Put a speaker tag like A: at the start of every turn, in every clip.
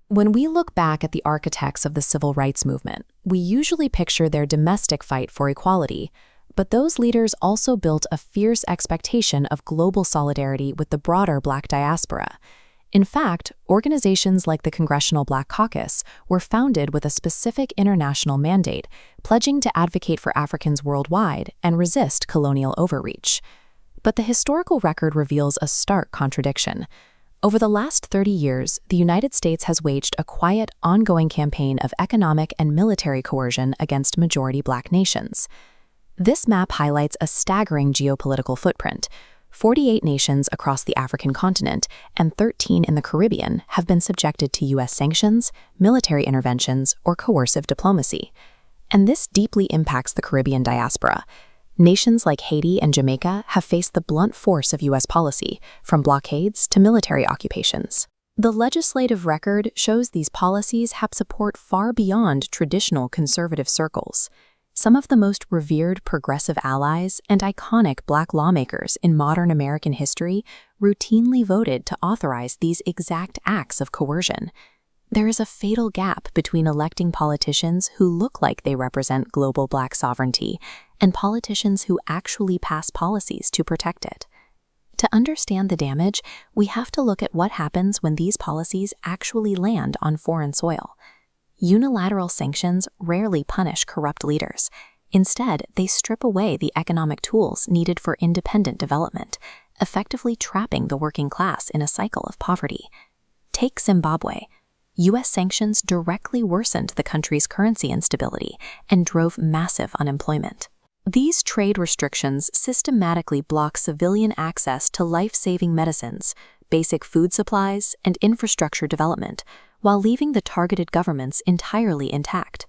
A: When we look back at the architects of the civil rights movement, we usually picture their domestic fight for equality, but those leaders also built a fierce expectation of global solidarity with the broader Black diaspora. In fact, organizations like the Congressional Black Caucus were founded with a specific international mandate, pledging to advocate for Africans worldwide and resist colonial overreach. But the historical record reveals a stark contradiction. Over the last 30 years, the United States has waged a quiet, ongoing campaign of economic and military coercion against majority Black nations. This map highlights a staggering geopolitical footprint. 48 nations across the African continent and 13 in the Caribbean have been subjected to U.S. sanctions, military interventions, or coercive diplomacy. And this deeply impacts the Caribbean diaspora. Nations like Haiti and Jamaica have faced the blunt force of U.S. policy, from blockades to military occupations. The legislative record shows these policies have support far beyond traditional conservative circles. Some of the most revered progressive allies and iconic Black lawmakers in modern American history routinely voted to authorize these exact acts of coercion. There is a fatal gap between electing politicians who look like they represent global Black sovereignty and politicians who actually pass policies to protect it. To understand the damage, we have to look at what happens when these policies actually land on foreign soil. Unilateral sanctions rarely punish corrupt leaders. Instead, they strip away the economic tools needed for independent development, effectively trapping the working class in a cycle of poverty. Take Zimbabwe. U.S. sanctions directly worsened the country's currency instability and drove massive unemployment. These trade restrictions systematically block civilian access to life-saving medicines, basic food supplies, and infrastructure development, while leaving the targeted governments entirely intact.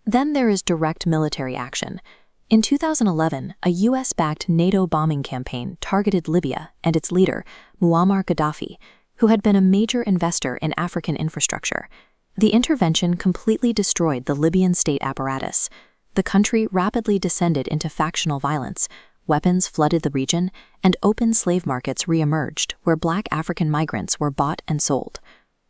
A: Then there is direct military action. In 2011, a U.S.-backed NATO bombing campaign targeted Libya and its leader, Muammar Gaddafi, who had been a major investor in African infrastructure. The intervention completely destroyed the Libyan state apparatus. The country rapidly descended into factional violence, weapons flooded the region, and open slave markets re-emerged where Black African migrants were bought and sold.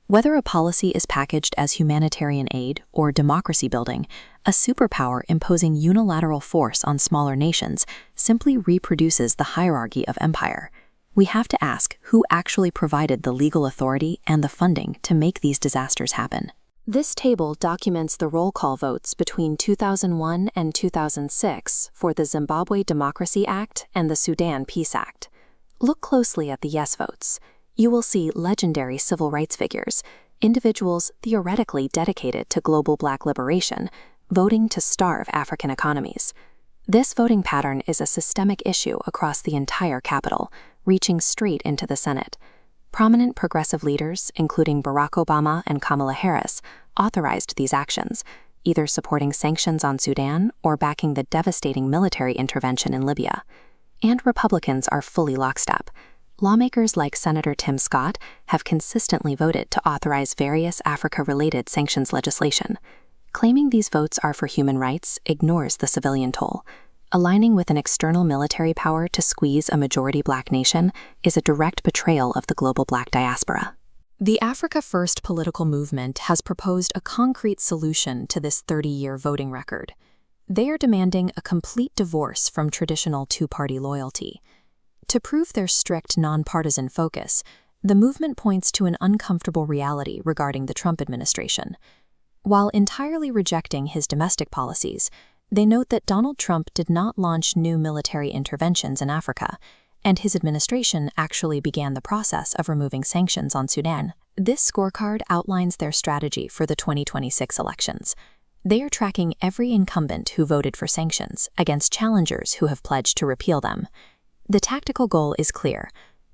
A: Whether a policy is packaged as humanitarian aid or democracy building, a superpower imposing unilateral force on smaller nations simply reproduces the hierarchy of empire. We have to ask who actually provided the legal authority and the funding to make these disasters happen. This table documents the roll call votes between 2001 and 2006 for the Zimbabwe Democracy Act and the Sudan Peace Act. Look closely at the yes votes. You will see legendary civil rights figures, individuals theoretically dedicated to global Black liberation, voting to starve African economies. This voting pattern is a systemic issue across the entire Capitol, reaching straight into the Senate. Prominent progressive leaders, including Barack Obama and Kamala Harris, authorized these actions, either supporting sanctions on Sudan or backing the devastating military intervention in Libya. And Republicans are fully lockstep. Lawmakers like Senator Tim Scott have consistently voted to authorize various Africa-related sanctions legislation. Claiming these votes are for human rights ignores the civilian toll. Aligning with an external military power to squeeze a majority Black nation is a direct betrayal of the global Black diaspora. The Africa First political movement has proposed a concrete solution to this 30-year voting record. They are demanding a complete divorce from traditional two-party loyalty. To prove their strict nonpartisan focus, the movement points to an uncomfortable reality regarding the Trump administration. While entirely rejecting his domestic policies, they note that Donald Trump did not launch new military interventions in Africa, and his administration actually began the process of removing sanctions on Sudan. This scorecard outlines their strategy for the 2026 elections. They are tracking every incumbent who voted for sanctions against challengers who have pledged to repeal them. The tactical goal is clear: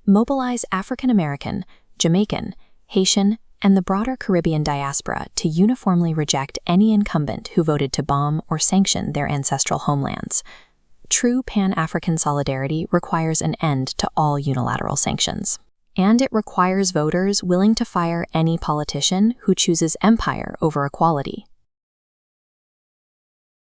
A: mobilize African American, Jamaican, Haitian, and the broader Caribbean diaspora to uniformly reject any incumbent who voted to bomb or sanction their ancestral homelands. True Pan-African solidarity requires an end to all unilateral sanctions. And it requires voters willing to fire any politician who chooses empire over equality.